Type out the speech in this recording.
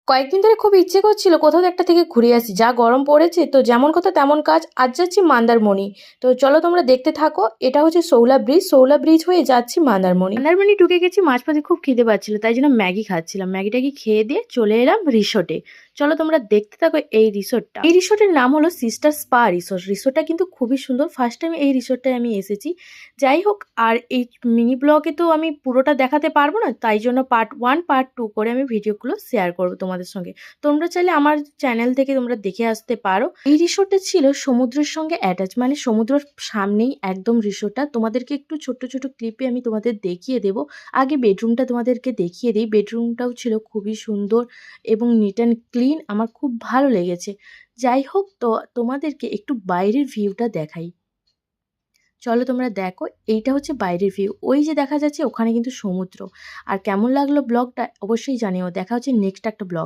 কয়েকদিন ধরে খুব ইচ্ছে করছিল কোথাও একটা থেকে ঘুরে আসি, যা গরম পড়েছে। তো যেমন কথা তেমন কাজ, আজ যাচ্ছি মন্দারমণি। তো চলো তোমরা দেখতে থাকো। এটা হচ্ছে শৌলা ব্রিজ, শৌলা ব্রিজ হয়ে যাচ্ছি মন্দারমণি। মন্দারমণি ঢুকে গেছি, মাঝপথে খুব খিদে পাচ্ছিল, তাই জন্য ম্যাগি খাচ্ছিলাম। ম্যাগিটাকে খেয়ে দিয়ে চলে এলাম রিসোর্টে। চলো তোমরা দেখতে থাকো এই রিসোর্টটা। এই রিসোর্টের নাম হলো সিস্টার স্পা রিসোর্ট। রিসোর্টটা কিন্তু খুবই সুন্দর, ফার্স্ট টাইম এই রিসোর্টটায় আমি এসেছি। যাই হোক, আর এই মিনি ব্লগে তো আমি পুরোটা দেখাতে পারবো না, তাই জন্য পার্ট 1 পার্ট 2 করে আমি ভিডিওগুলো শেয়ার করবো তোমাদের সঙ্গে। তোমরা চাইলে আমার চ্যানেল থেকে তোমরা দেখে আসতে পারো। এই রিসোর্টটা ছিল সমুদ্রের সঙ্গে অ্যাটাচ, মানে সমুদ্রের সামনেই একদম রিসোর্টটা। তোমাদেরকে একটু ছোট্ট ছোট ক্লিপে আমি তোমাদের দেখিয়ে দেব। আগে বেডরুমটা তোমাদেরকে দেখিয়ে দিই। বেডরুমটাও ছিল খুবই সুন্দর এবং নিট অ্যান্ড ক্লিন, আমার খুব ভালো লেগেছে। যাই হোক, তো তোমাদেরকে একটু বাইরের ভিউটা দেখাই। চলো তোমরা দেখো, এইটা হচ্ছে বাইরের ভিউ। ওই যে দেখা যাচ্ছে ওখানে কিন্তু সমুদ্র। আর কেমন লাগলো ব্লগটা অবশ্যই জানিও। দেখা হচ্ছে নেক্সট একটা ব্লগ।